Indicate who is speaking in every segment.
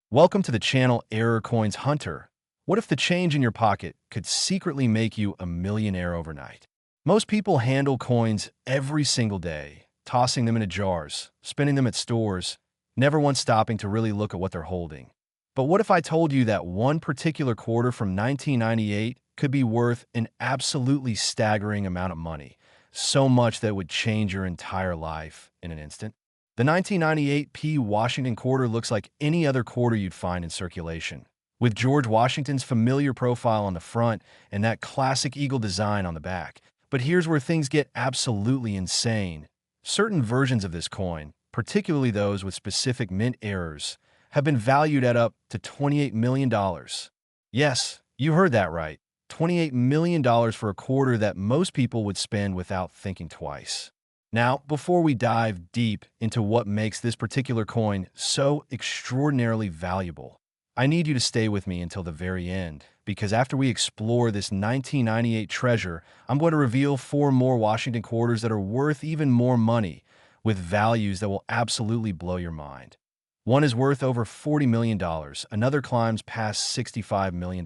Speaker 1: Welcome to the channel Error Coins Hunter. What if the change in your pocket could secretly make you a millionaire overnight? Most people handle coins every single day, tossing them into jars, spending them at stores, never once stopping to really look at what they're holding. But what if I told you that one particular quarter from 1998 could be worth an absolutely staggering amount of money, so much that it would change your entire life in an instant? The 1998 P. Washington quarter looks like any other quarter you'd find in circulation, with George Washington's familiar profile on the front and that classic eagle design on the back. But here's where things get absolutely insane. Certain versions of this coin, particularly those with specific mint errors, have been valued at up to $28 million. Yes, you heard that right. $28 million for a quarter that most people would spend without thinking twice. Now, before we dive deep into what makes this particular coin so extraordinarily valuable, I need you to stay with me until the very end, because after we explore this 1998 treasure, I'm going to reveal 4 more Washington quarters that are worth even more money, with values that will absolutely blow your mind. One is worth over $40 million, another climbs past $65 million.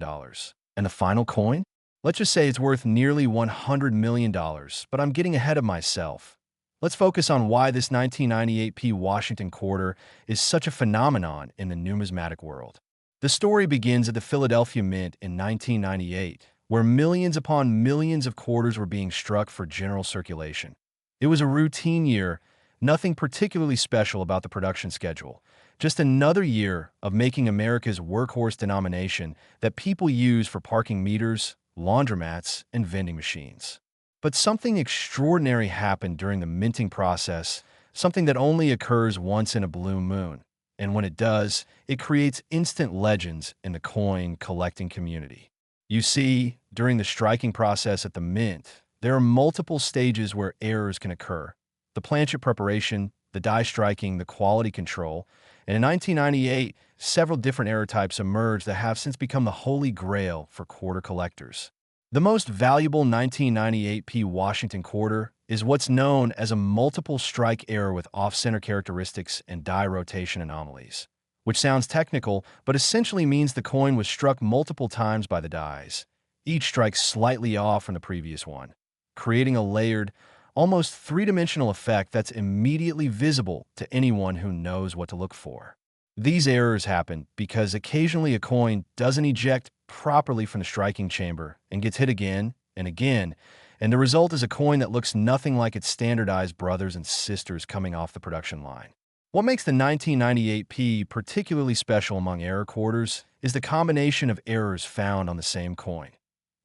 Speaker 1: And the final coin? Let's just say it's worth nearly $100 million, but I'm getting ahead of myself. Let's focus on why this 1998 P. Washington quarter is such a phenomenon in the numismatic world. The story begins at the Philadelphia Mint in 1998, where millions upon millions of quarters were being struck for general circulation. It was a routine year, nothing particularly special about the production schedule, just another year of making America's workhorse denomination that people use for parking meters, laundromats, and vending machines. But something extraordinary happened during the minting process, something that only occurs once in a blue moon. And when it does, it creates instant legends in the coin collecting community. You see, during the striking process at the mint, there are multiple stages where errors can occur. The planchet preparation, the die striking, the quality control. And in 1998, several different error types emerged that have since become the holy grail for quarter collectors. The most valuable 1998 P. Washington quarter is what's known as a multiple strike error with off-center characteristics and die rotation anomalies, which sounds technical but essentially means the coin was struck multiple times by the dies, each strike slightly off from the previous one, creating a layered, almost three-dimensional effect that's immediately visible to anyone who knows what to look for. These errors happen because occasionally a coin doesn't eject properly from the striking chamber and gets hit again and again, and the result is a coin that looks nothing like its standardized brothers and sisters coming off the production line. What makes the 1998 P particularly special among error quarters is the combination of errors found on the same coin.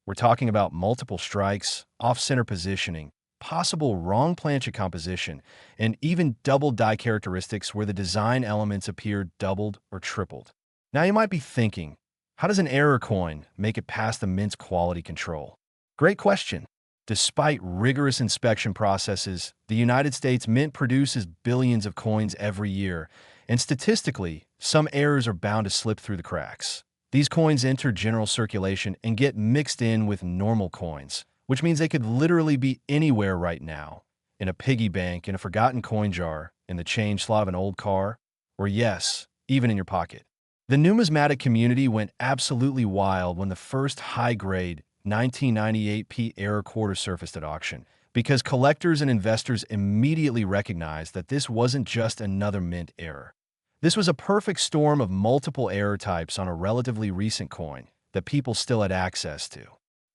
Speaker 1: We're talking about multiple strikes, off-center positioning, possible wrong planchet composition, and even double die characteristics where the design elements appear doubled or tripled. Now you might be thinking, how does an error coin make it past the mint's quality control? Great question. Despite rigorous inspection processes, the United States Mint produces billions of coins every year, and statistically, some errors are bound to slip through the cracks. These coins enter general circulation and get mixed in with normal coins, which means they could literally be anywhere right now, in a piggy bank, in a forgotten coin jar, in the change slot of an old car, or yes, even in your pocket. The numismatic community went absolutely wild when the first high-grade 1998 P error quarter surfaced at auction, because collectors and investors immediately recognized that this wasn't just another mint error. This was a perfect storm of multiple error types on a relatively recent coin that people still had access to.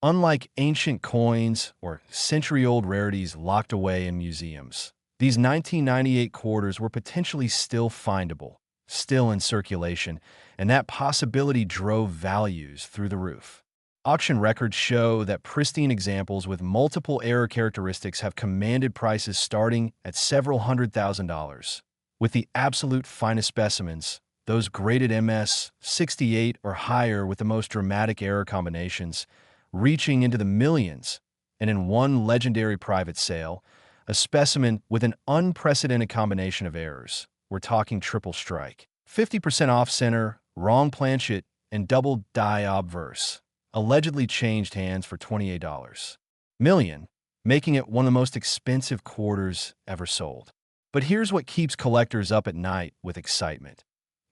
Speaker 1: Unlike ancient coins or century-old rarities locked away in museums, these 1998 quarters were potentially still findable, still in circulation, and that possibility drove values through the roof. Auction records show that pristine examples with multiple error characteristics have commanded prices starting at several $100,000, with the absolute finest specimens, those graded MS 68 or higher with the most dramatic error combinations, reaching into the millions, and in one legendary private sale, a specimen with an unprecedented combination of errors. We're talking triple strike, 50% off-center, wrong planchet, and double die obverse, allegedly changed hands for $28 million, making it one of the most expensive quarters ever sold. But here's what keeps collectors up at night with excitement.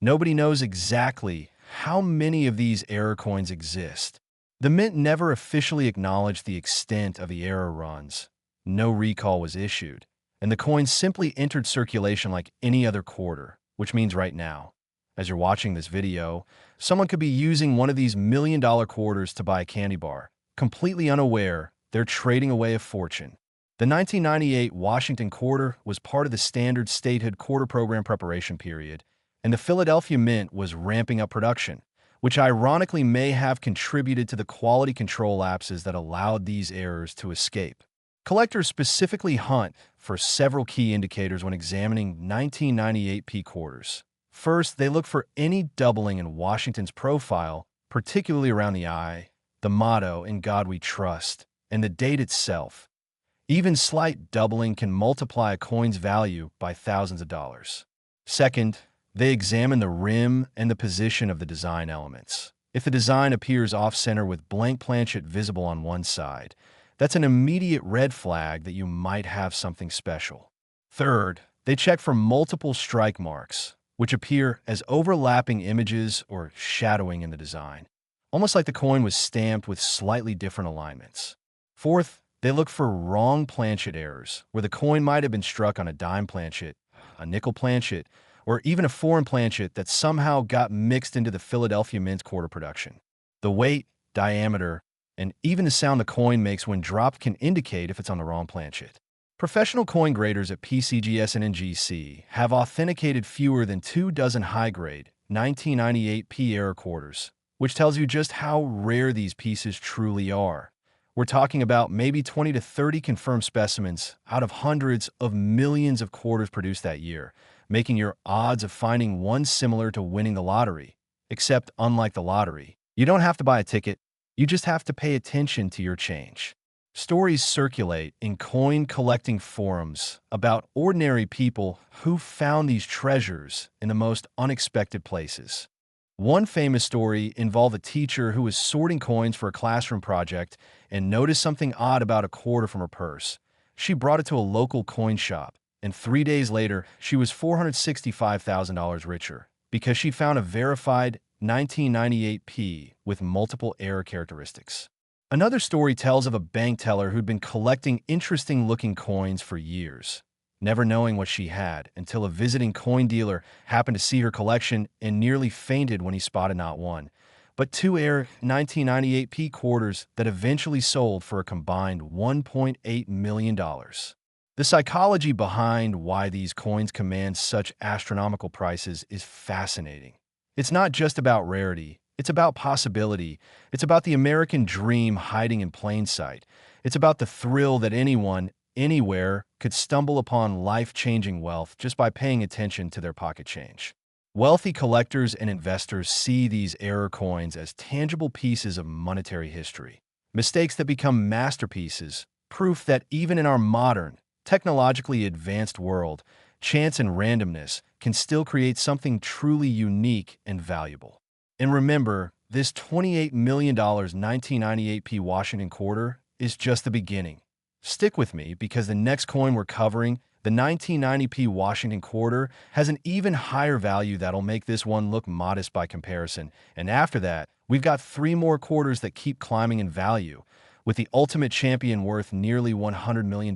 Speaker 1: Nobody knows exactly how many of these error coins exist. The mint never officially acknowledged the extent of the error runs. No recall was issued, and the coin simply entered circulation like any other quarter, which means right now, as you're watching this video, someone could be using one of these million-dollar quarters to buy a candy bar, completely unaware they're trading away a fortune. The 1998 Washington quarter was part of the standard statehood quarter program preparation period, and the Philadelphia Mint was ramping up production, which ironically may have contributed to the quality control lapses that allowed these errors to escape. Collectors specifically hunt for several key indicators when examining 1998 P quarters. First, they look for any doubling in Washington's profile, particularly around the eye, the motto, "In God We Trust," and the date itself. Even slight doubling can multiply a coin's value by thousands of dollars. Second, they examine the rim and the position of the design elements. If the design appears off-center with blank planchet visible on one side, that's an immediate red flag that you might have something special. Third, they check for multiple strike marks, which appear as overlapping images or shadowing in the design, almost like the coin was stamped with slightly different alignments. Fourth, they look for wrong planchet errors, where the coin might have been struck on a dime planchet, a nickel planchet, or even a foreign planchet that somehow got mixed into the Philadelphia Mint quarter production. The weight, diameter, and even the sound the coin makes when dropped can indicate if it's on the wrong planchet. Professional coin graders at PCGS and NGC have authenticated fewer than 24 high-grade 1998 P error quarters, which tells you just how rare these pieces truly are. We're talking about maybe 20 to 30 confirmed specimens out of hundreds of millions of quarters produced that year, making your odds of finding one similar to winning the lottery. Except, unlike the lottery, you don't have to buy a ticket, you just have to pay attention to your change. Stories circulate in coin collecting forums about ordinary people who found these treasures in the most unexpected places. One famous story involved a teacher who was sorting coins for a classroom project and noticed something odd about a quarter from her purse. She brought it to a local coin shop, and 3 days later, she was $465,000 richer because she found a verified 1998 P with multiple error characteristics. Another story tells of a bank teller who'd been collecting interesting-looking coins for years, never knowing what she had until a visiting coin dealer happened to see her collection and nearly fainted when he spotted not one, but two Air 1998 P quarters that eventually sold for a combined $1.8 million. The psychology behind why these coins command such astronomical prices is fascinating. It's not just about rarity, it's about possibility, it's about the American dream hiding in plain sight, it's about the thrill that anyone, anywhere, could stumble upon life-changing wealth just by paying attention to their pocket change. Wealthy collectors and investors see these error coins as tangible pieces of monetary history, mistakes that become masterpieces, proof that even in our modern, technologically advanced world, chance and randomness can still create something truly unique and valuable. And remember, this $28 million 1998 P Washington quarter is just the beginning. Stick with me because the next coin we're covering, the 1990 P Washington quarter, has an even higher value that'll make this one look modest by comparison. And after that, we've got 3 more quarters that keep climbing in value, with the ultimate champion worth nearly $100 million.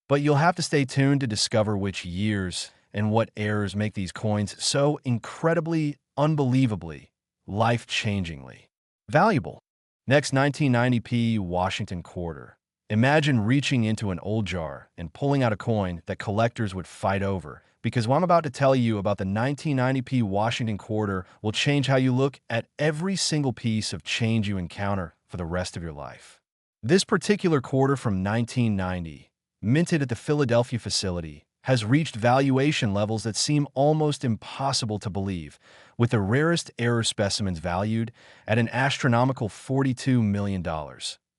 Speaker 1: But you'll have to stay tuned to discover which years and what errors make these coins so incredibly, unbelievably, life-changingly valuable. Next, 1990 P Washington quarter. Imagine reaching into an old jar and pulling out a coin that collectors would fight over, because what I'm about to tell you about the 1990 P Washington quarter will change how you look at every single piece of change you encounter for the rest of your life. This particular quarter from 1990, minted at the Philadelphia facility, has reached valuation levels that seem almost impossible to believe, with the rarest error specimens valued at an astronomical $42 million,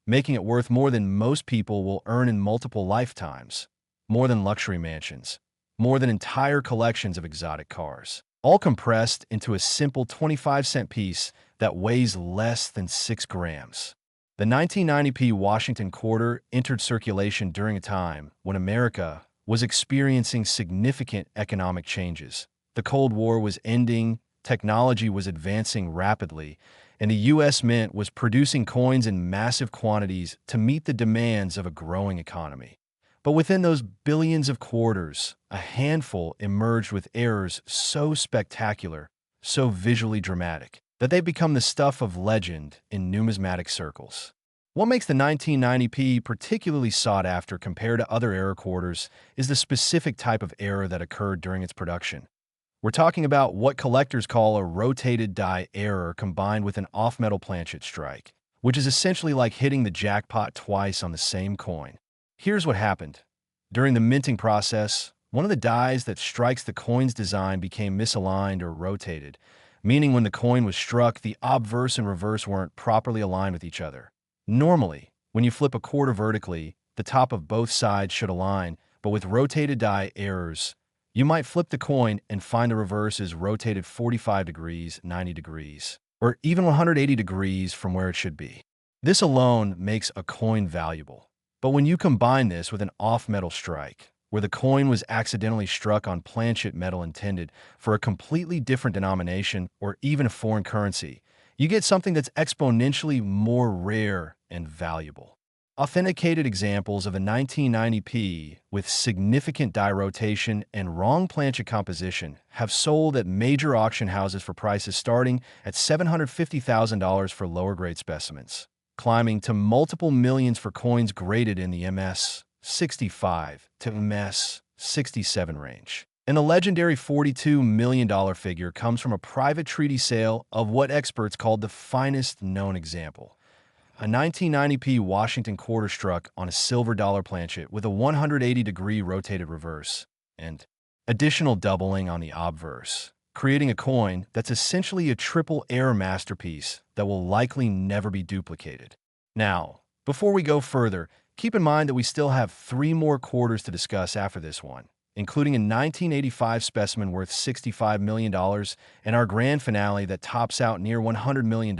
Speaker 1: making it worth more than most people will earn in multiple lifetimes, more than luxury mansions, more than entire collections of exotic cars, all compressed into a simple 25-cent piece that weighs less than 6 grams. The 1990 P Washington quarter entered circulation during a time when America was experiencing significant economic changes. The Cold War was ending, technology was advancing rapidly, and the U.S. Mint was producing coins in massive quantities to meet the demands of a growing economy. But within those billions of quarters, a handful emerged with errors so spectacular, so visually dramatic, that they become the stuff of legend in numismatic circles. What makes the 1990p particularly sought after compared to other error quarters is the specific type of error that occurred during its production. We're talking about what collectors call a rotated die error combined with an off-metal planchet strike, which is essentially like hitting the jackpot twice on the same coin. Here's what happened. During the minting process, one of the dies that strikes the coin's design became misaligned or rotated, meaning when the coin was struck, the obverse and reverse weren't properly aligned with each other. Normally, when you flip a quarter vertically, the top of both sides should align, but with rotated die errors, you might flip the coin and find the reverse is rotated 45 degrees, 90 degrees, or even 180 degrees from where it should be. This alone makes a coin valuable. But when you combine this with an off-metal strike, where the coin was accidentally struck on planchet metal intended for a completely different denomination or even a foreign currency, you get something that's exponentially more rare and valuable. Authenticated examples of a 1990p with significant die rotation and wrong planchet composition have sold at major auction houses for prices starting at $750,000 for lower-grade specimens, climbing to multiple millions for coins graded in the MS-65 to MS-67 range. And the legendary $42 million figure comes from a private treaty sale of what experts called the finest known example, a 1990p Washington quarter struck on a silver dollar planchet with a 180-degree rotated reverse, and additional doubling on the obverse, creating a coin that's essentially a triple error masterpiece that will likely never be duplicated. Now, before we go further, keep in mind that we still have 3 more quarters to discuss after this one, including a 1985 specimen worth $65 million and our grand finale that tops out near $100 million.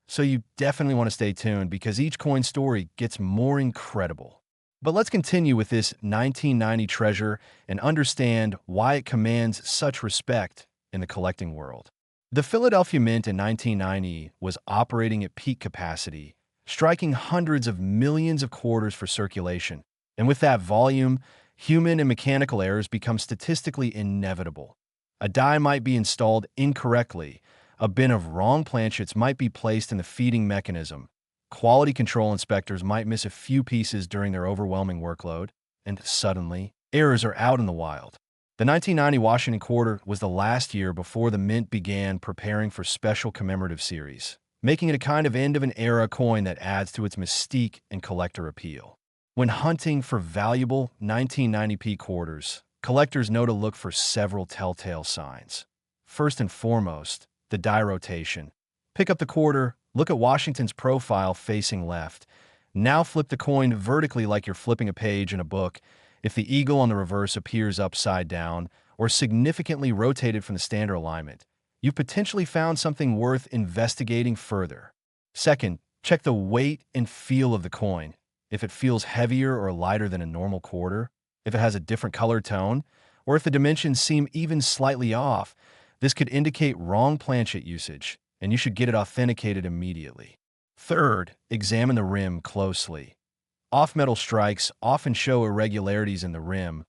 Speaker 1: So you definitely want to stay tuned because each coin story gets more incredible. But let's continue with this 1990 treasure and understand why it commands such respect in the collecting world. The Philadelphia Mint in 1990 was operating at peak capacity, striking hundreds of millions of quarters for circulation. And with that volume, human and mechanical errors become statistically inevitable. A die might be installed incorrectly, a bin of wrong planchets might be placed in the feeding mechanism, quality control inspectors might miss a few pieces during their overwhelming workload, and suddenly, errors are out in the wild. The 1990 Washington quarter was the last year before the Mint began preparing for special commemorative series, making it a kind of end-of-an-era coin that adds to its mystique and collector appeal. When hunting for valuable 1990p quarters, collectors know to look for several telltale signs. First and foremost, the die rotation. Pick up the quarter, look at Washington's profile facing left. Now flip the coin vertically like you're flipping a page in a book. If the eagle on the reverse appears upside down or significantly rotated from the standard alignment, you've potentially found something worth investigating further. Second, check the weight and feel of the coin. If it feels heavier or lighter than a normal quarter, if it has a different color tone, or if the dimensions seem even slightly off, this could indicate wrong planchet usage, and you should get it authenticated immediately. Third, examine the rim closely. Off-metal strikes often show irregularities in the rim,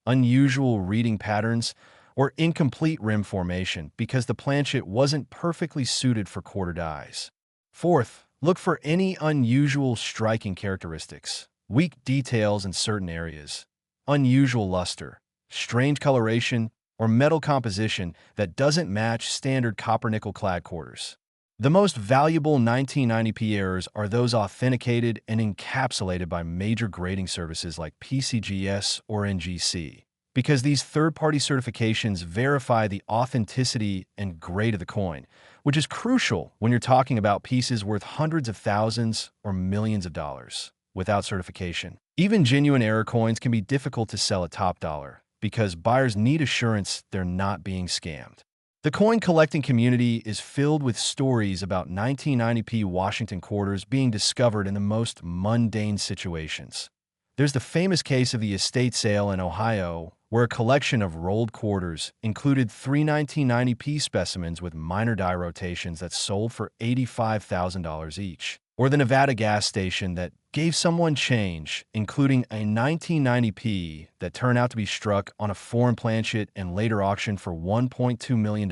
Speaker 1: unusual reading patterns, or incomplete rim formation because the planchet wasn't perfectly suited for quarter dies. Fourth, look for any unusual striking characteristics, weak details in certain areas, unusual luster, strange coloration, or metal composition that doesn't match standard copper-nickel clad quarters. The most valuable 1990p errors are those authenticated and encapsulated by major grading services like PCGS or NGC, because these third-party certifications verify the authenticity and grade of the coin, which is crucial when you're talking about pieces worth hundreds of thousands or millions of dollars. Without certification, even genuine error coins can be difficult to sell at top dollar, because buyers need assurance they're not being scammed. The coin collecting community is filled with stories about 1990p Washington quarters being discovered in the most mundane situations. There's the famous case of the estate sale in Ohio, where a collection of rolled quarters included three 1990p specimens with minor die rotations that sold for $85,000 each. Or the Nevada gas station that gave someone change, including a 1990p that turned out to be struck on a foreign planchet and later auctioned for $1.2 million.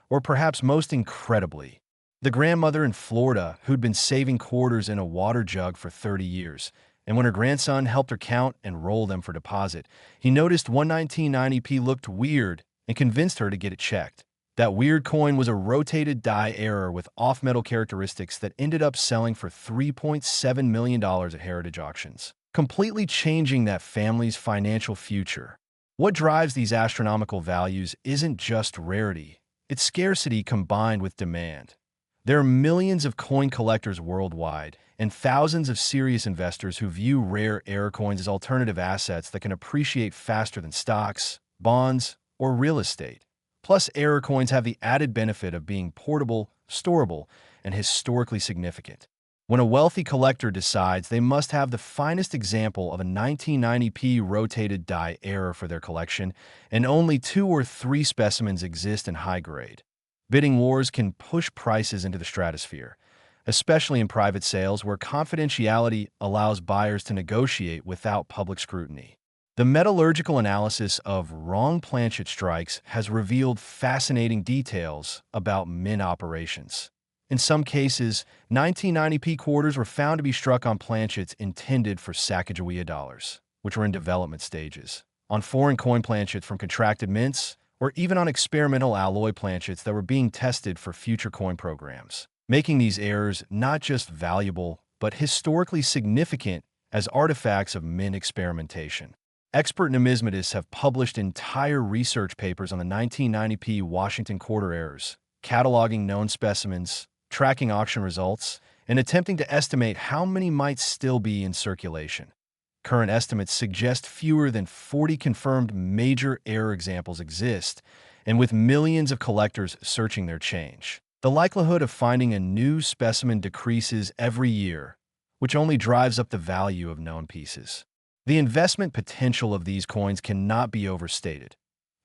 Speaker 1: Or perhaps most incredibly, the grandmother in Florida who'd been saving quarters in a water jug for 30 years, and when her grandson helped her count and roll them for deposit, he noticed one 1990p looked weird and convinced her to get it checked. That weird coin was a rotated die error with off-metal characteristics that ended up selling for $3.7 million at heritage auctions, completely changing that family's financial future. What drives these astronomical values isn't just rarity, it's scarcity combined with demand. There are millions of coin collectors worldwide, and thousands of serious investors who view rare error coins as alternative assets that can appreciate faster than stocks, bonds, or real estate. Plus, error coins have the added benefit of being portable, storable, and historically significant. When a wealthy collector decides they must have the finest example of a 1990p rotated die error for their collection, and only 2 or 3 specimens exist in high grade, bidding wars can push prices into the stratosphere, especially in private sales where confidentiality allows buyers to negotiate without public scrutiny. The metallurgical analysis of wrong planchet strikes has revealed fascinating details about mint operations. In some cases, 1990p quarters were found to be struck on planchets intended for Sacagawea dollars, which were in development stages, on foreign coin planchets from contracted mints, or even on experimental alloy planchets that were being tested for future coin programs, making these errors not just valuable, but historically significant as artifacts of mint experimentation. Expert numismatists have published entire research papers on the 1990p Washington quarter errors, cataloging known specimens, tracking auction results, and attempting to estimate how many might still be in circulation. Current estimates suggest fewer than 40 confirmed major error examples exist, and with millions of collectors searching their change, the likelihood of finding a new specimen decreases every year, which only drives up the value of known pieces. The investment potential of these coins cannot be overstated.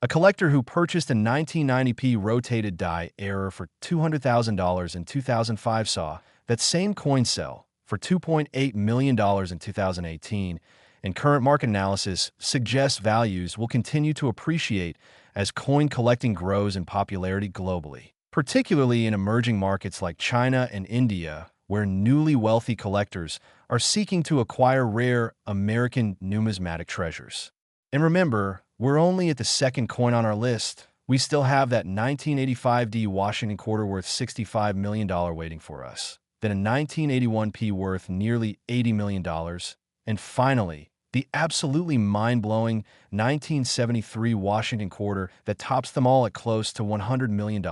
Speaker 1: A collector who purchased a 1990p rotated die error for $200,000 in 2005 saw that same coin sell for $2.8 million in 2018, and current market analysis suggests values will continue to appreciate as coin collecting grows in popularity globally, particularly in emerging markets like China and India, where newly wealthy collectors are seeking to acquire rare American numismatic treasures. And remember, we're only at the second coin on our list. We still have that 1985D Washington quarter worth $65 million waiting for us, then a 1981p worth nearly $80 million, and finally, the absolutely mind-blowing 1973 Washington quarter that tops them all at close to $100 million.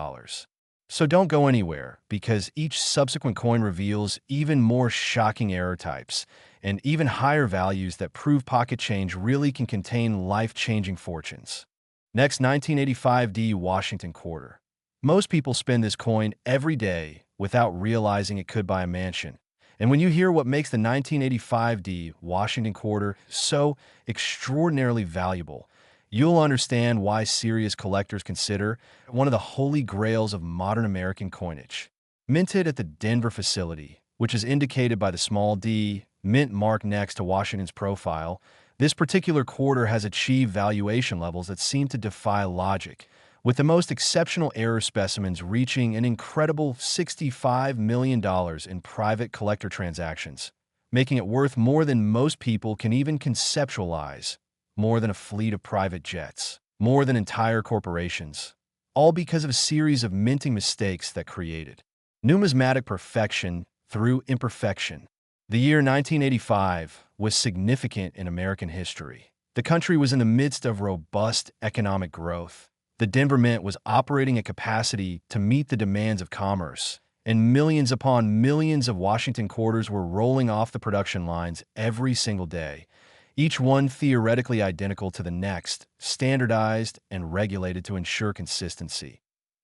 Speaker 1: So don't go anywhere, because each subsequent coin reveals even more shocking error types and even higher values that prove pocket change really can contain life-changing fortunes. Next, 1985D Washington quarter. Most people spend this coin every day without realizing it could buy a mansion. And when you hear what makes the 1985D Washington quarter so extraordinarily valuable, you'll understand why serious collectors consider it one of the holy grails of modern American coinage. Minted at the Denver facility, which is indicated by the small d mint mark next to Washington's profile, this particular quarter has achieved valuation levels that seem to defy logic, with the most exceptional error specimens reaching an incredible $65 million in private collector transactions, making it worth more than most people can even conceptualize, more than a fleet of private jets, more than entire corporations, all because of a series of minting mistakes that created numismatic perfection through imperfection. The year 1985 was significant in American history. The country was in the midst of robust economic growth. The Denver Mint was operating at capacity to meet the demands of commerce, and millions upon millions of Washington quarters were rolling off the production lines every single day, each one theoretically identical to the next, standardized and regulated to ensure consistency.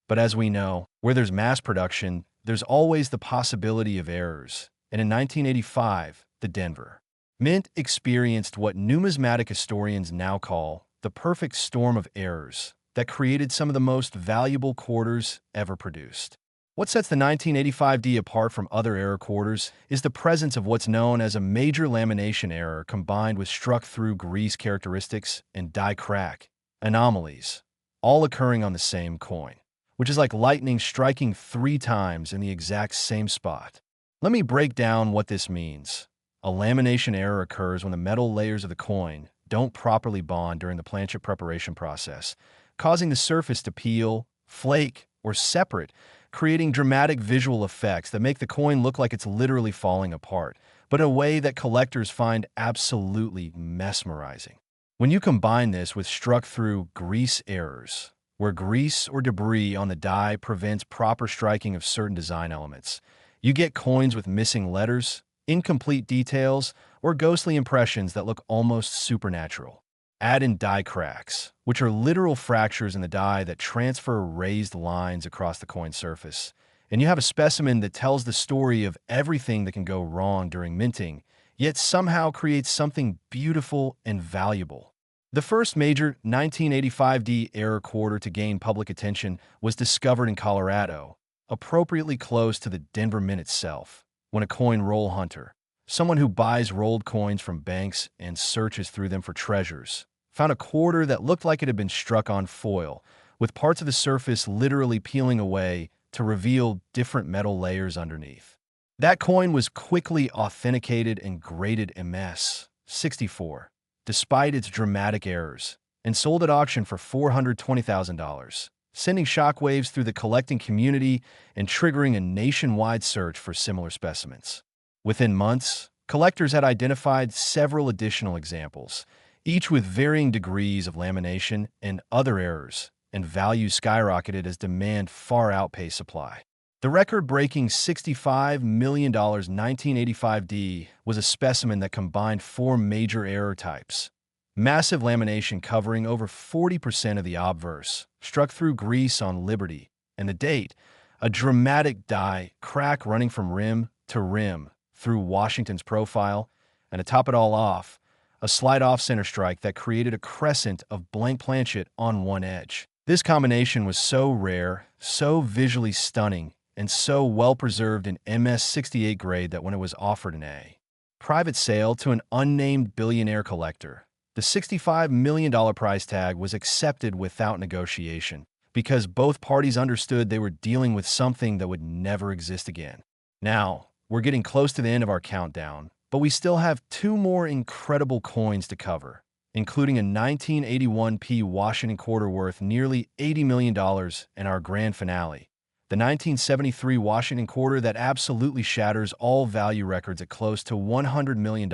Speaker 1: But as we know, where there's mass production, there's always the possibility of errors. And in 1985, the Denver Mint experienced what numismatic historians now call the perfect storm of errors that created some of the most valuable quarters ever produced. What sets the 1985D apart from other error quarters is the presence of what's known as a major lamination error combined with struck-through grease characteristics and die crack anomalies, all occurring on the same coin, which is like lightning striking 3 times in the exact same spot. Let me break down what this means. A lamination error occurs when the metal layers of the coin don't properly bond during the planchet preparation process, causing the surface to peel, flake, or separate, creating dramatic visual effects that make the coin look like it's literally falling apart, but in a way that collectors find absolutely mesmerizing. When you combine this with struck-through grease errors, where grease or debris on the die prevents proper striking of certain design elements, you get coins with missing letters, incomplete details, or ghostly impressions that look almost supernatural. Add in die cracks, which are literal fractures in the die that transfer raised lines across the coin surface, and you have a specimen that tells the story of everything that can go wrong during minting, yet somehow creates something beautiful and valuable. The first major 1985D error quarter to gain public attention was discovered in Colorado, appropriately close to the Denver Mint itself, when a coin roll hunter, someone who buys rolled coins from banks and searches through them for treasures, found a quarter that looked like it had been struck on foil, with parts of the surface literally peeling away to reveal different metal layers underneath. That coin was quickly authenticated and graded MS-64, despite its dramatic errors, and sold at auction for $420,000, sending shockwaves through the collecting community and triggering a nationwide search for similar specimens. Within months, collectors had identified several additional examples, each with varying degrees of lamination and other errors, and value skyrocketed as demand far outpaced supply. The record-breaking $65 million 1985D was a specimen that combined 4 major error types: massive lamination covering over 40% of the obverse, struck through grease on Liberty, and the date, a dramatic die crack running from rim to rim through Washington's profile, and to top it all off, a slight off-center strike that created a crescent of blank planchet on one edge. This combination was so rare, so visually stunning, and so well-preserved in MS-68 grade that when it was offered in a private sale to an unnamed billionaire collector, the $65 million price tag was accepted without negotiation because both parties understood they were dealing with something that would never exist again. Now, we're getting close to the end of our countdown, but we still have 2 more incredible coins to cover, including a 1981p Washington quarter worth nearly $80 million and our grand finale, the 1973 Washington quarter that absolutely shatters all value records at close to $100 million.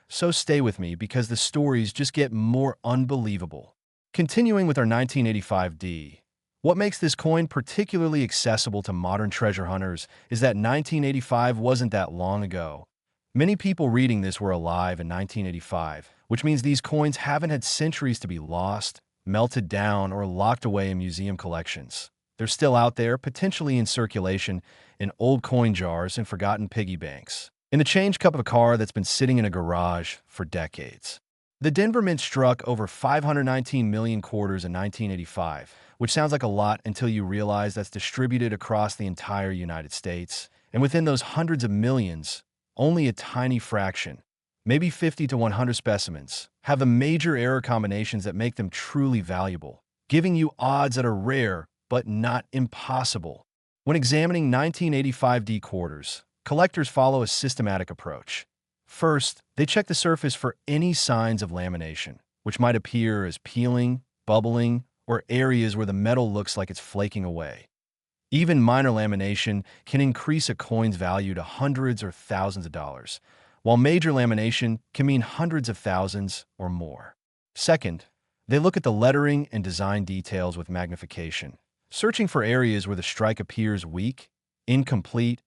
Speaker 1: So stay with me because the stories just get more unbelievable. Continuing with our 1985D, what makes this coin particularly accessible to modern treasure hunters is that 1985 wasn't that long ago. Many people reading this were alive in 1985, which means these coins haven't had centuries to be lost, melted down, or locked away in museum collections. They're still out there, potentially in circulation, in old coin jars and forgotten piggy banks, in the change cup of a car that's been sitting in a garage for decades. The Denver Mint struck over 519 million quarters in 1985, which sounds like a lot until you realize that's distributed across the entire United States. And within those hundreds of millions, only a tiny fraction, maybe 50 to 100 specimens, have the major error combinations that make them truly valuable, giving you odds that are rare but not impossible. When examining 1985D quarters, collectors follow a systematic approach. First, they check the surface for any signs of lamination, which might appear as peeling, bubbling, or areas where the metal looks like it's flaking away. Even minor lamination can increase a coin's value to hundreds or thousands of dollars, while major lamination can mean hundreds of thousands or more. Second, they look at the lettering and design details with magnification, searching for areas where the strike appears weak, incomplete,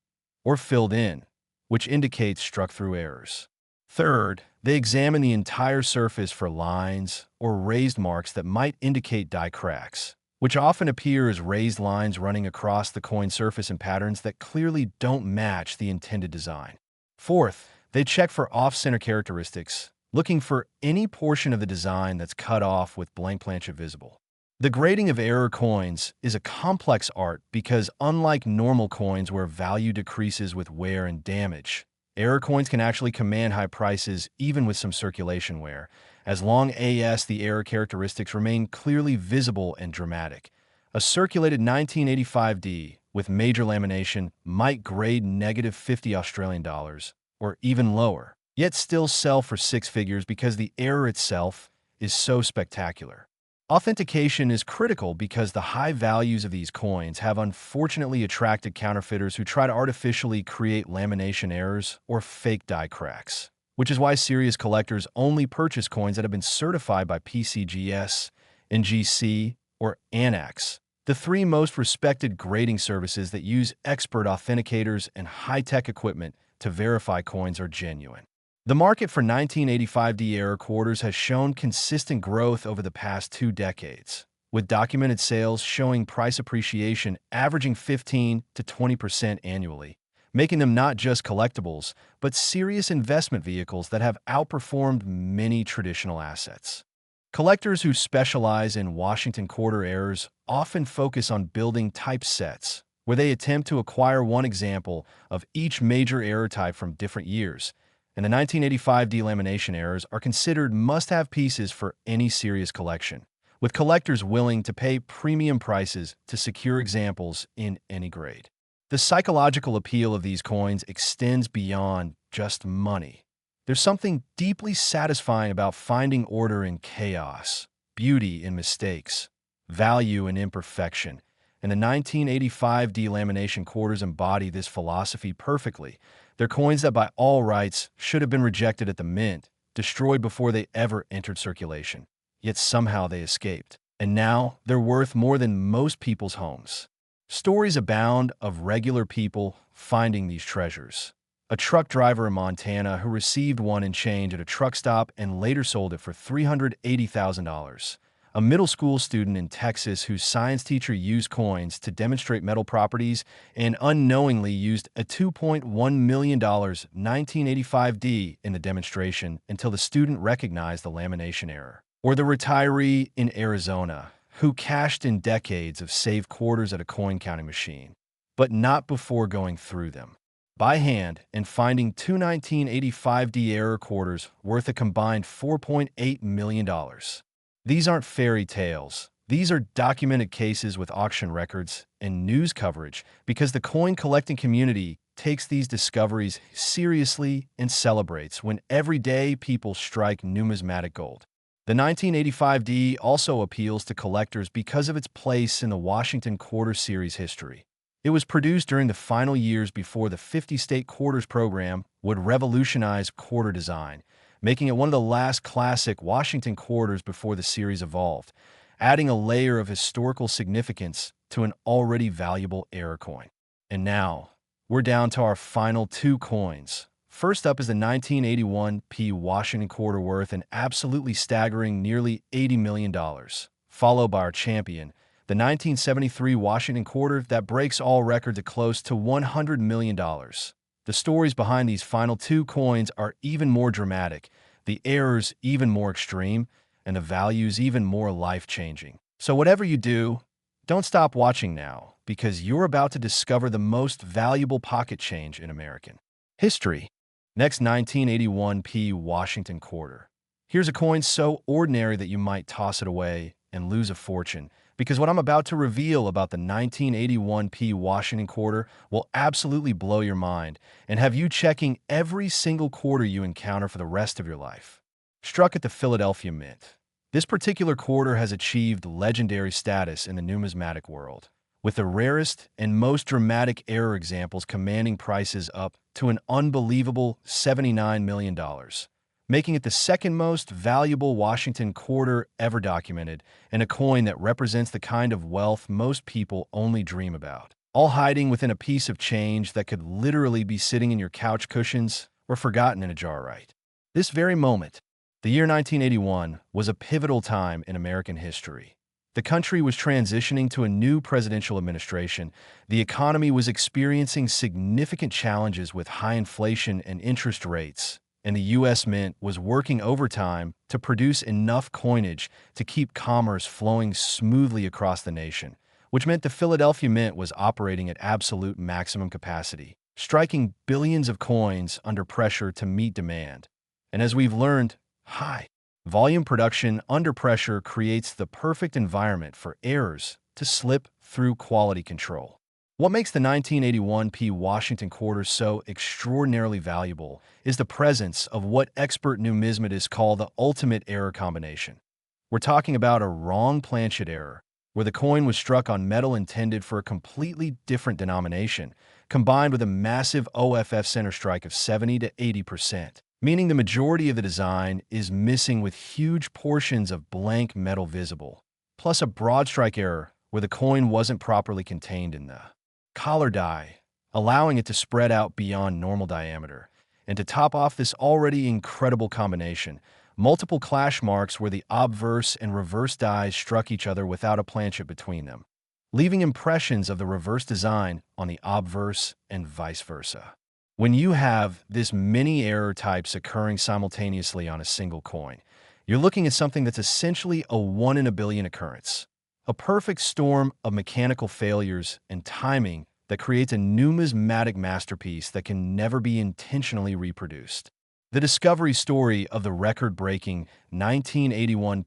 Speaker 1: or filled in, which indicates struck-through errors. Third, they examine the entire surface for lines or raised marks that might indicate die cracks, which often appear as raised lines running across the coin surface in patterns that clearly don't match the intended design. Fourth, they check for off-center characteristics, looking for any portion of the design that's cut off with blank planchet visible. The grading of error coins is a complex art because unlike normal coins where value decreases with wear and damage, error coins can actually command high prices even with some circulation wear, as long as the error characteristics remain clearly visible and dramatic. A circulated 1985D with major lamination might grade -50 Australian dollars or even lower, yet still sell for six figures because the error itself is so spectacular. Authentication is critical because the high values of these coins have unfortunately attracted counterfeiters who try to artificially create lamination errors or fake die cracks, which is why serious collectors only purchase coins that have been certified by PCGS, NGC, or ANAX, the three most respected grading services that use expert authenticators and high-tech equipment to verify coins are genuine. The market for 1985D error quarters has shown consistent growth over the past 2 decades, with documented sales showing price appreciation averaging 15 to 20% annually, making them not just collectibles, but serious investment vehicles that have outperformed many traditional assets. Collectors who specialize in Washington quarter errors often focus on building typesets, where they attempt to acquire one example of each major error type from different years, and the 1985 delamination errors are considered must-have pieces for any serious collection, with collectors willing to pay premium prices to secure examples in any grade. The psychological appeal of these coins extends beyond just money. There's something deeply satisfying about finding order in chaos, beauty in mistakes, value in imperfection, and the 1985 delamination quarters embody this philosophy perfectly. They're coins that by all rights should have been rejected at the mint, destroyed before they ever entered circulation. Yet somehow they escaped. And now they're worth more than most people's homes. Stories abound of regular people finding these treasures. A truck driver in Montana who received one in change at a truck stop and later sold it for $380,000. A middle school student in Texas whose science teacher used coins to demonstrate metal properties and unknowingly used a $2.1 million 1985D in the demonstration until the student recognized the lamination error. Or the retiree in Arizona who cashed in decades of saved quarters at a coin counting machine, but not before going through them by hand and finding two 1985D error quarters worth a combined $4.8 million. These aren't fairy tales. These are documented cases with auction records and news coverage because the coin collecting community takes these discoveries seriously and celebrates when everyday people strike numismatic gold. The 1985D also appeals to collectors because of its place in the Washington Quarter Series history. It was produced during the final years before the 50-state quarters program would revolutionize quarter design, making it one of the last classic Washington quarters before the series evolved, adding a layer of historical significance to an already valuable error coin. And now, we're down to our final two coins. First up is the 1981 Washington quarter worth an absolutely staggering nearly $80 million, followed by our champion, the 1973 Washington quarter that breaks all records at close to $100 million. The stories behind these final two coins are even more dramatic, the errors even more extreme, and the values even more life-changing. So whatever you do, don't stop watching now, because you're about to discover the most valuable pocket change in American history. Next, 1981 Washington quarter. Here's a coin so ordinary that you might toss it away and lose a fortune, because what I'm about to reveal about the 1981 Washington quarter will absolutely blow your mind and have you checking every single quarter you encounter for the rest of your life. Struck at the Philadelphia Mint. This particular quarter has achieved legendary status in the numismatic world, with the rarest and most dramatic error examples commanding prices up to an unbelievable $79 million, making it the second most valuable Washington quarter ever documented, and a coin that represents the kind of wealth most people only dream about, all hiding within a piece of change that could literally be sitting in your couch cushions or forgotten in a jar right this very moment. The year 1981 was a pivotal time in American history. The country was transitioning to a new presidential administration. The economy was experiencing significant challenges with high inflation and interest rates, and the U.S. Mint was working overtime to produce enough coinage to keep commerce flowing smoothly across the nation, which meant the Philadelphia Mint was operating at absolute maximum capacity, striking billions of coins under pressure to meet demand. And as we've learned, high volume production under pressure creates the perfect environment for errors to slip through quality control. What makes the 1981 Washington quarter so extraordinarily valuable is the presence of what expert numismatists call the ultimate error combination. We're talking about a wrong planchet error, where the coin was struck on metal intended for a completely different denomination, combined with a massive OFF center strike of 70 to 80%, meaning the majority of the design is missing with huge portions of blank metal visible, plus a broad strike error where the coin wasn't properly contained in the collar die, allowing it to spread out beyond normal diameter. And to top off this already incredible combination, multiple clash marks where the obverse and reverse dies struck each other without a planchet between them, leaving impressions of the reverse design on the obverse and vice versa. When you have this many error types occurring simultaneously on a single coin, you're looking at something that's essentially a 1 in a billion occurrence. A perfect storm of mechanical failures and timing that creates a numismatic masterpiece that can never be intentionally reproduced. The discovery story of the record-breaking 1981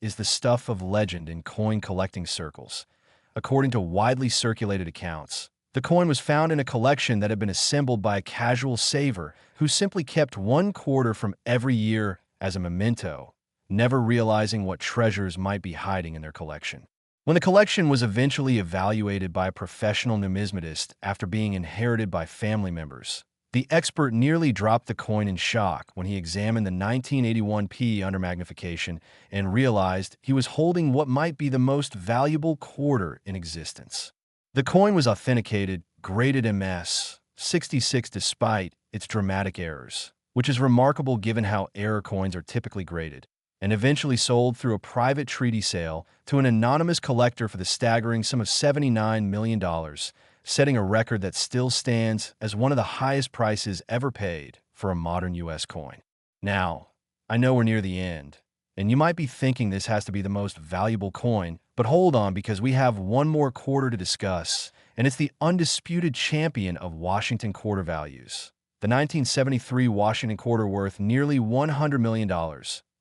Speaker 1: is the stuff of legend in coin collecting circles. According to widely circulated accounts, the coin was found in a collection that had been assembled by a casual saver who simply kept one quarter from every year as a memento, never realizing what treasures might be hiding in their collection. When the collection was eventually evaluated by a professional numismatist after being inherited by family members, the expert nearly dropped the coin in shock when he examined the 1981 under magnification and realized he was holding what might be the most valuable quarter in existence. The coin was authenticated, graded MS 66 despite its dramatic errors, which is remarkable given how error coins are typically graded, and eventually sold through a private treaty sale to an anonymous collector for the staggering sum of $79 million, setting a record that still stands as one of the highest prices ever paid for a modern U.S. coin. Now, I know we're near the end, and you might be thinking this has to be the most valuable coin, but hold on because we have one more quarter to discuss, and it's the undisputed champion of Washington quarter values. The 1973 Washington quarter worth nearly $100 million.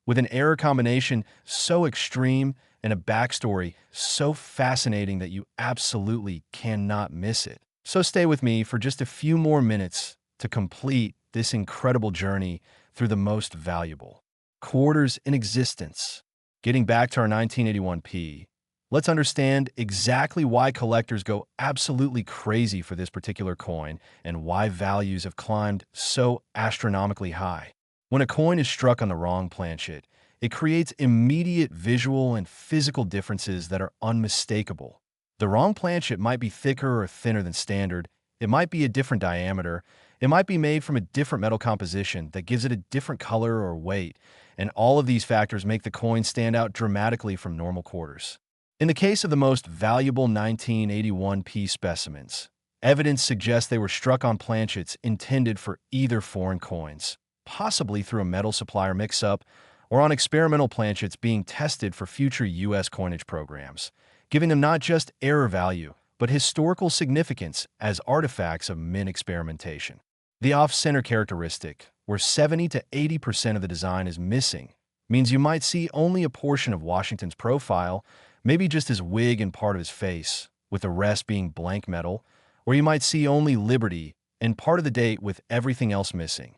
Speaker 1: With an error combination so extreme and a backstory so fascinating that you absolutely cannot miss it. So stay with me for just a few more minutes to complete this incredible journey through the most valuable quarters in existence. Getting back to our 1981 let's understand exactly why collectors go absolutely crazy for this particular coin and why values have climbed so astronomically high. When a coin is struck on the wrong planchet, it creates immediate visual and physical differences that are unmistakable. The wrong planchet might be thicker or thinner than standard, it might be a different diameter, it might be made from a different metal composition that gives it a different color or weight, and all of these factors make the coin stand out dramatically from normal quarters. In the case of the most valuable 1981 specimens, evidence suggests they were struck on planchets intended for either foreign coins, possibly through a metal supplier mix-up, or on experimental planchets being tested for future U.S. coinage programs, giving them not just error value, but historical significance as artifacts of mint experimentation. The off-center characteristic, where 70 to 80% of the design is missing, means you might see only a portion of Washington's profile, maybe just his wig and part of his face, with the rest being blank metal, or you might see only Liberty and part of the date with everything else missing.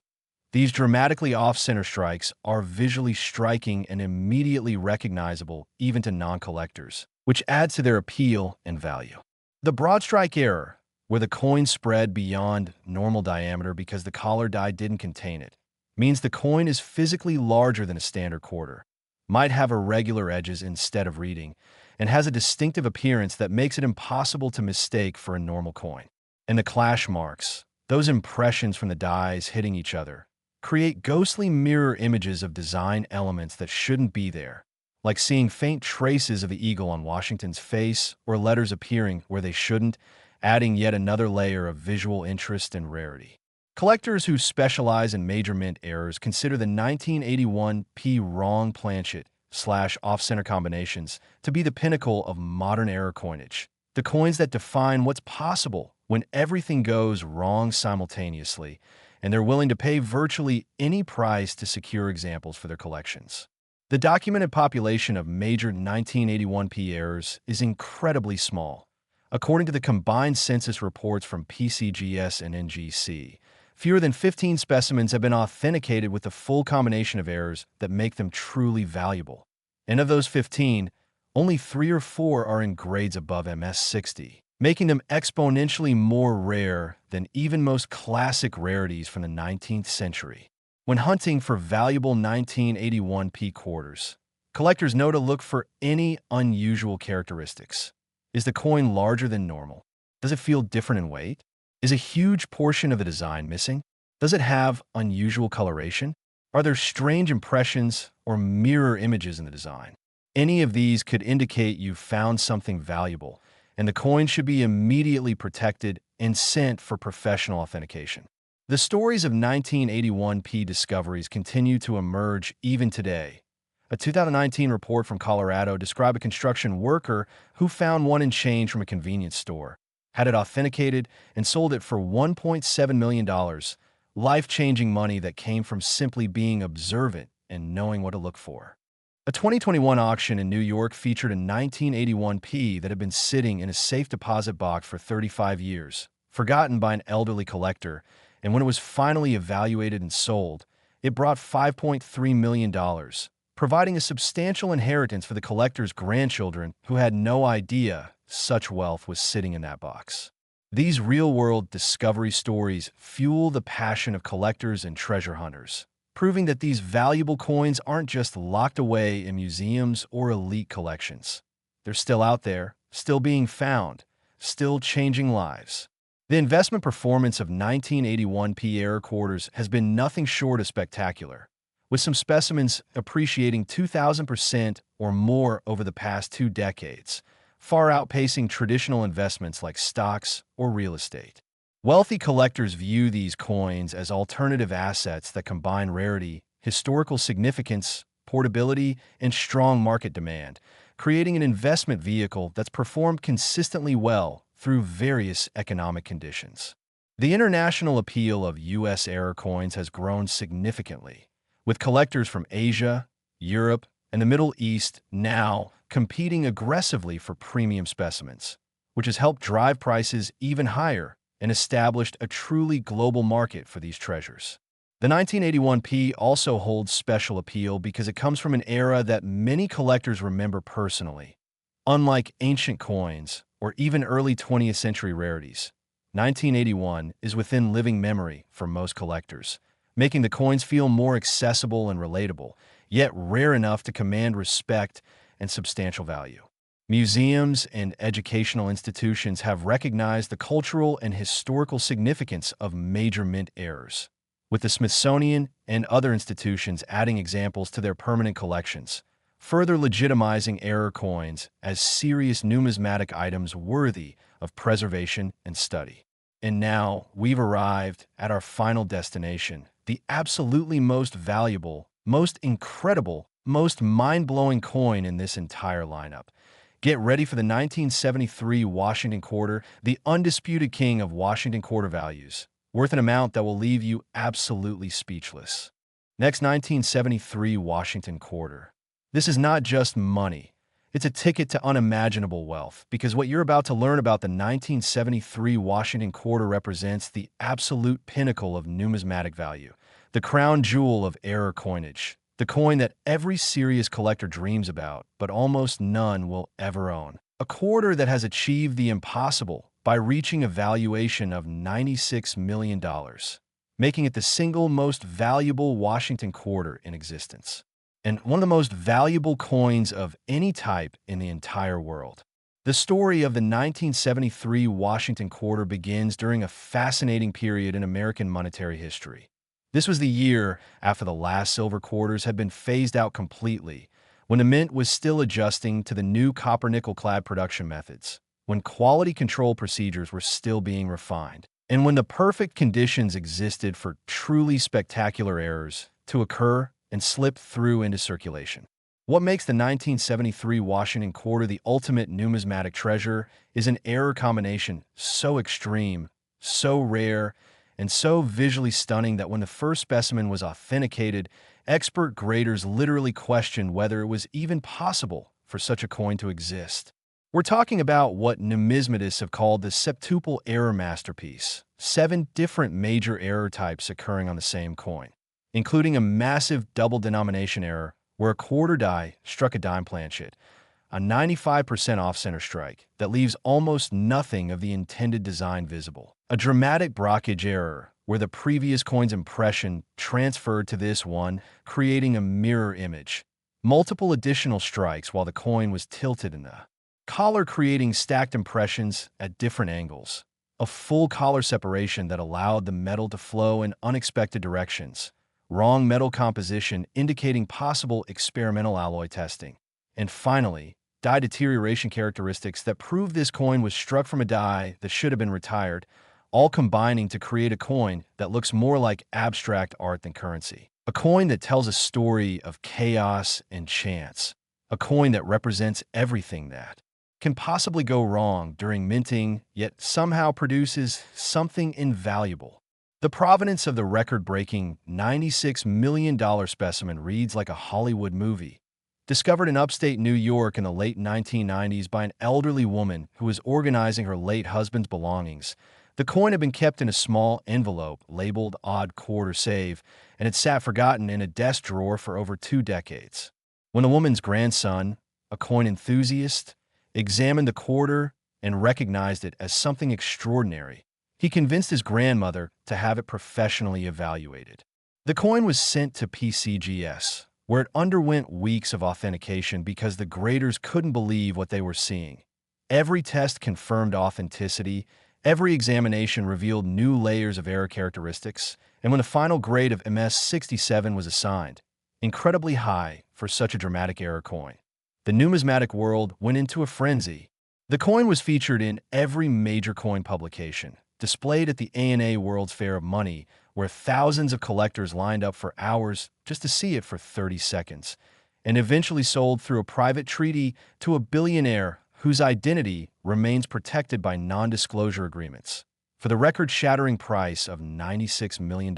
Speaker 1: These dramatically off-center strikes are visually striking and immediately recognizable even to non-collectors, which adds to their appeal and value. The broad strike error, where the coin spread beyond normal diameter because the collar die didn't contain it, means the coin is physically larger than a standard quarter, might have irregular edges instead of reading, and has a distinctive appearance that makes it impossible to mistake for a normal coin. And the clash marks, those impressions from the dies hitting each other, create ghostly mirror images of design elements that shouldn't be there, like seeing faint traces of the eagle on Washington's face or letters appearing where they shouldn't, adding yet another layer of visual interest and rarity. Collectors who specialize in major mint errors consider the 1981p wrong planchet/off-center combinations to be the pinnacle of modern error coinage. The coins that define what's possible when everything goes wrong simultaneously, and they're willing to pay virtually any price to secure examples for their collections. The documented population of major 1981p errors is incredibly small. According to the combined census reports from PCGS and NGC, fewer than 15 specimens have been authenticated with the full combination of errors that make them truly valuable. And of those 15, only 3 or 4 are in grades above MS60, making them exponentially more rare than even most classic rarities from the 19th century. When hunting for valuable 1981p quarters, collectors know to look for any unusual characteristics. Is the coin larger than normal? Does it feel different in weight? Is a huge portion of the design missing? Does it have unusual coloration? Are there strange impressions or mirror images in the design? Any of these could indicate you've found something valuable, and the coin should be immediately protected and sent for professional authentication. The stories of 1981p discoveries continue to emerge even today. A 2019 report from Colorado described a construction worker who found one and change from a convenience store, had it authenticated, and sold it for $1.7 million, life-changing money that came from simply being observant and knowing what to look for. A 2021 auction in New York featured a 1981p that had been sitting in a safe deposit box for 35 years, forgotten by an elderly collector, and when it was finally evaluated and sold, it brought $5.3 million, providing a substantial inheritance for the collector's grandchildren who had no idea such wealth was sitting in that box. These real-world discovery stories fuel the passion of collectors and treasure hunters, proving that these valuable coins aren't just locked away in museums or elite collections. They're still out there, still being found, still changing lives. The investment performance of 1981p error quarters has been nothing short of spectacular, with some specimens appreciating 2,000% or more over the past 2 decades, far outpacing traditional investments like stocks or real estate. Wealthy collectors view these coins as alternative assets that combine rarity, historical significance, portability, and strong market demand, creating an investment vehicle that's performed consistently well through various economic conditions. The international appeal of U.S. error coins has grown significantly, with collectors from Asia, Europe, and the Middle East now competing aggressively for premium specimens, which has helped drive prices even higher and established a truly global market for these treasures. The 1981p also holds special appeal because it comes from an era that many collectors remember personally. Unlike ancient coins or even early 20th century rarities, 1981 is within living memory for most collectors, making the coins feel more accessible and relatable, yet rare enough to command respect and substantial value. Museums and educational institutions have recognized the cultural and historical significance of major mint errors, with the Smithsonian and other institutions adding examples to their permanent collections, further legitimizing error coins as serious numismatic items worthy of preservation and study. And now we've arrived at our final destination, the absolutely most valuable, most incredible, most mind-blowing coin in this entire lineup. Get ready for the 1973 Washington quarter, the undisputed king of Washington quarter values, worth an amount that will leave you absolutely speechless. Next, 1973 Washington quarter. This is not just money. It's a ticket to unimaginable wealth, because what you're about to learn about the 1973 Washington quarter represents the absolute pinnacle of numismatic value, the crown jewel of error coinage, the coin that every serious collector dreams about, but almost none will ever own. A quarter that has achieved the impossible by reaching a valuation of $96 million, making it the single most valuable Washington quarter in existence, and one of the most valuable coins of any type in the entire world. The story of the 1973 Washington quarter begins during a fascinating period in American monetary history. This was the year after the last silver quarters had been phased out completely, when the mint was still adjusting to the new copper-nickel clad production methods, when quality control procedures were still being refined. And when the perfect conditions existed for truly spectacular errors to occur and slip through into circulation. What makes the 1973 Washington quarter the ultimate numismatic treasure is an error combination so extreme, so rare, and so visually stunning that when the first specimen was authenticated, expert graders literally questioned whether it was even possible for such a coin to exist. We're talking about what numismatists have called the septuple error masterpiece, 7 different major error types occurring on the same coin, including a massive double denomination error where a quarter die struck a dime planchet, a 95% off-center strike that leaves almost nothing of the intended design visible, a dramatic blockage error where the previous coin's impression transferred to this one, creating a mirror image, multiple additional strikes while the coin was tilted in the collar, creating stacked impressions at different angles, a full collar separation that allowed the metal to flow in unexpected directions, wrong metal composition indicating possible experimental alloy testing, and finally, die deterioration characteristics that prove this coin was struck from a die that should have been retired, all combining to create a coin that looks more like abstract art than currency. A coin that tells a story of chaos and chance. A coin that represents everything that can possibly go wrong during minting, yet somehow produces something invaluable. The provenance of the record-breaking $96 million specimen reads like a Hollywood movie. Discovered in upstate New York in the late 1990s by an elderly woman who was organizing her late husband's belongings, the coin had been kept in a small envelope labeled Odd Quarter Save and had sat forgotten in a desk drawer for over 2 decades. When the woman's grandson, a coin enthusiast, examined the quarter and recognized it as something extraordinary, he convinced his grandmother to have it professionally evaluated. The coin was sent to PCGS, where it underwent weeks of authentication because the graders couldn't believe what they were seeing. Every test confirmed authenticity, every examination revealed new layers of error characteristics, and when the final grade of MS-67 was assigned, incredibly high for such a dramatic error coin, the numismatic world went into a frenzy. The coin was featured in every major coin publication, displayed at the ANA World's Fair of Money, where thousands of collectors lined up for hours just to see it for 30 seconds, and eventually sold through a private treaty to a billionaire whose identity remains protected by non-disclosure agreements, for the record-shattering price of $96 million.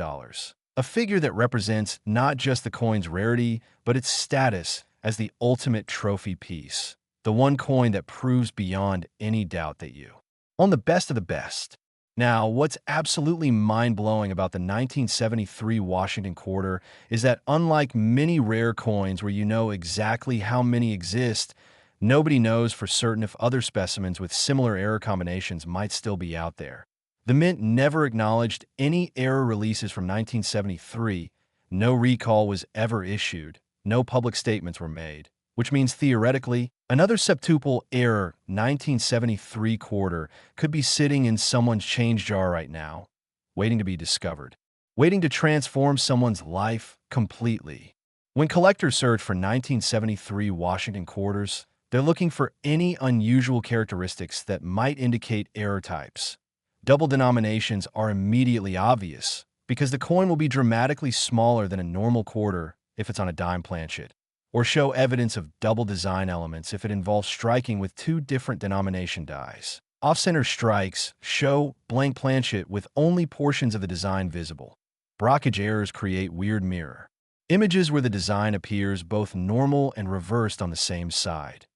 Speaker 1: A figure that represents not just the coin's rarity, but its status as the ultimate trophy piece, the one coin that proves beyond any doubt that you own the best of the best. Now, what's absolutely mind-blowing about the 1973 Washington quarter is that unlike many rare coins where you know exactly how many exist, nobody knows for certain if other specimens with similar error combinations might still be out there. The Mint never acknowledged any error releases from 1973, no recall was ever issued, no public statements were made, which means theoretically, another septuple error 1973 quarter could be sitting in someone's change jar right now, waiting to be discovered, waiting to transform someone's life completely. When collectors search for 1973 Washington quarters, they're looking for any unusual characteristics that might indicate error types. Double denominations are immediately obvious because the coin will be dramatically smaller than a normal quarter if it's on a dime planchet, or show evidence of double design elements if it involves striking with 2 different denomination dies. Off-center strikes show blank planchet with only portions of the design visible. Blockage errors create weird mirror images where the design appears both normal and reversed on the same side.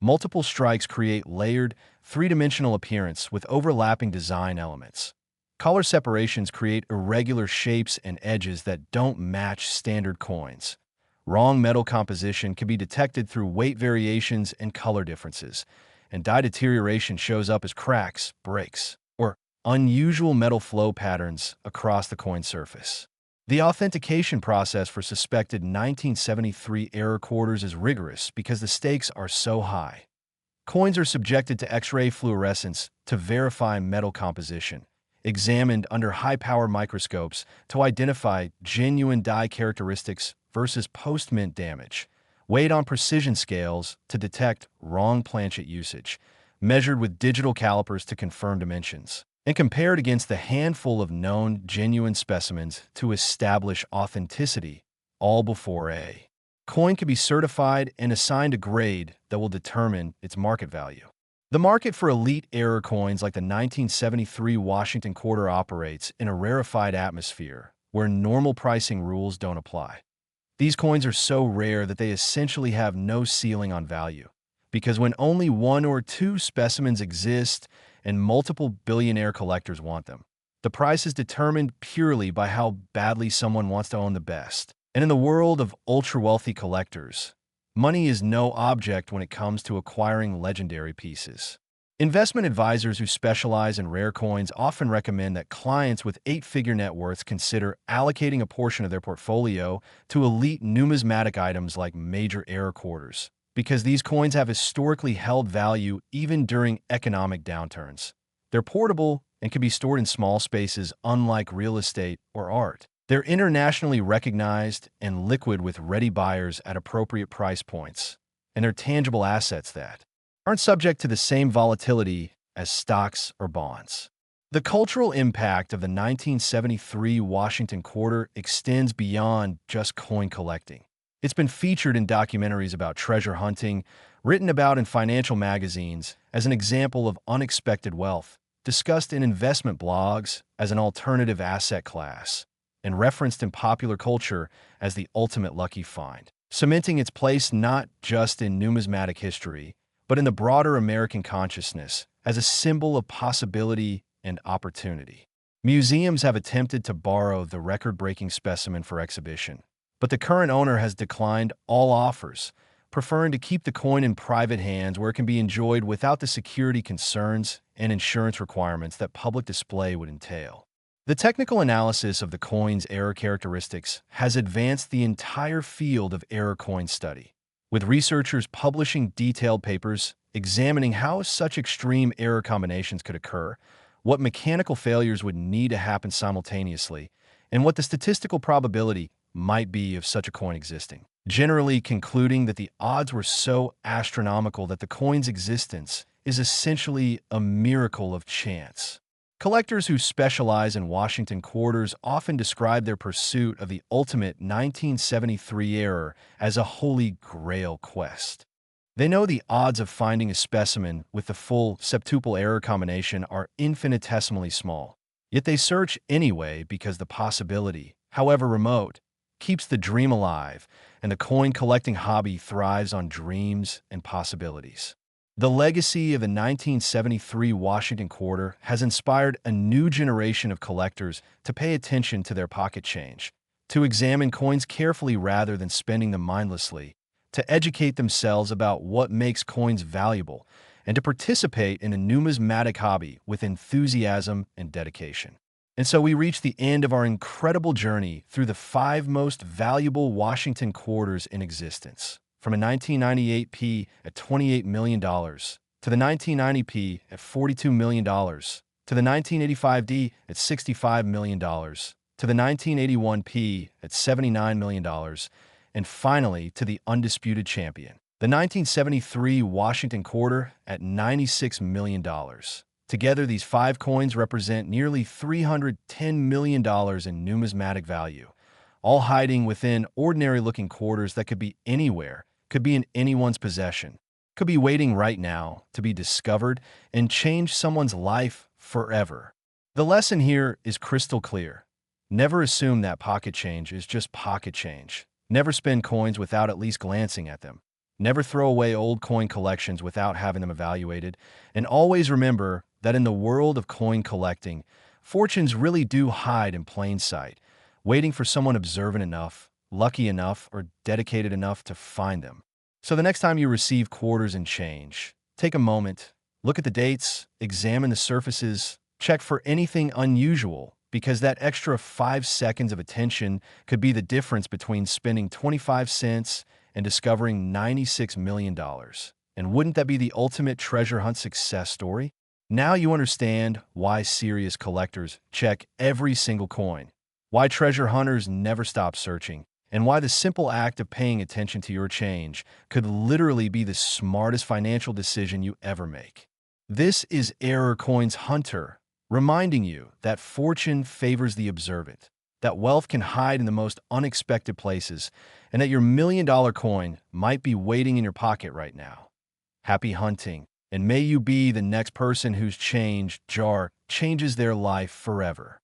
Speaker 1: Multiple strikes create layered, 3-dimensional appearance with overlapping design elements. Color separations create irregular shapes and edges that don't match standard coins. Wrong metal composition can be detected through weight variations and color differences, and die deterioration shows up as cracks, breaks, or unusual metal flow patterns across the coin surface. The authentication process for suspected 1973 error quarters is rigorous because the stakes are so high. Coins are subjected to X-ray fluorescence to verify metal composition, examined under high-power microscopes to identify genuine die characteristics versus post-mint damage, weighed on precision scales to detect wrong planchet usage, measured with digital calipers to confirm dimensions, and compare it against the handful of known genuine specimens to establish authenticity, all before a coin can be certified and assigned a grade that will determine its market value. The market for elite error coins like the 1973 Washington Quarter operates in a rarefied atmosphere where normal pricing rules don't apply. These coins are so rare that they essentially have no ceiling on value, because when only one or two specimens exist and multiple billionaire collectors want them, the price is determined purely by how badly someone wants to own the best. And in the world of ultra-wealthy collectors, money is no object when it comes to acquiring legendary pieces. Investment advisors who specialize in rare coins often recommend that clients with eight-figure net worths consider allocating a portion of their portfolio to elite numismatic items like major error quarters, because these coins have historically held value even during economic downturns. They're portable and can be stored in small spaces, unlike real estate or art. They're internationally recognized and liquid with ready buyers at appropriate price points, and they're tangible assets that aren't subject to the same volatility as stocks or bonds. The cultural impact of the 1973 Washington Quarter extends beyond just coin collecting. It's been featured in documentaries about treasure hunting, written about in financial magazines as an example of unexpected wealth, discussed in investment blogs as an alternative asset class, and referenced in popular culture as the ultimate lucky find, cementing its place not just in numismatic history, but in the broader American consciousness as a symbol of possibility and opportunity. Museums have attempted to borrow the record-breaking specimen for exhibition, but the current owner has declined all offers, preferring to keep the coin in private hands where it can be enjoyed without the security concerns and insurance requirements that public display would entail. The technical analysis of the coin's error characteristics has advanced the entire field of error coin study, with researchers publishing detailed papers examining how such extreme error combinations could occur, what mechanical failures would need to happen simultaneously, and what the statistical probability might be of such a coin existing, generally concluding that the odds were so astronomical that the coin's existence is essentially a miracle of chance. Collectors who specialize in Washington quarters often describe their pursuit of the ultimate 1973 error as a holy grail quest. They know the odds of finding a specimen with the full septuple error combination are infinitesimally small, yet they search anyway because the possibility, however remote, keeps the dream alive, and the coin collecting hobby thrives on dreams and possibilities. The legacy of the 1973 Washington Quarter has inspired a new generation of collectors to pay attention to their pocket change, to examine coins carefully rather than spending them mindlessly, to educate themselves about what makes coins valuable, and to participate in a numismatic hobby with enthusiasm and dedication. And so we reach the end of our incredible journey through the 5 most valuable Washington quarters in existence, from a 1998p at $28 million, to the 1990p at $42 million, to the 1985D at $65 million, to the 1981p at $79 million, and finally to the undisputed champion, the 1973 Washington Quarter at $96 million. Together, these 5 coins represent nearly $310 million in numismatic value, all hiding within ordinary-looking quarters that could be anywhere, could be in anyone's possession, could be waiting right now to be discovered and change someone's life forever. The lesson here is crystal clear. Never assume that pocket change is just pocket change. Never spend coins without at least glancing at them. Never throw away old coin collections without having them evaluated. And always remember that in the world of coin collecting, fortunes really do hide in plain sight, waiting for someone observant enough, lucky enough, or dedicated enough to find them. So the next time you receive quarters and change, take a moment, look at the dates, examine the surfaces, check for anything unusual, because that extra 5 seconds of attention could be the difference between spending 25 cents and discovering $96 million. And wouldn't that be the ultimate treasure hunt success story? Now you understand why serious collectors check every single coin, why treasure hunters never stop searching, and why the simple act of paying attention to your change could literally be the smartest financial decision you ever make. This is Error Coins Hunter, reminding you that fortune favors the observant, that wealth can hide in the most unexpected places, and that your $1 million coin might be waiting in your pocket right now. Happy hunting, and may you be the next person whose jar changes their life forever.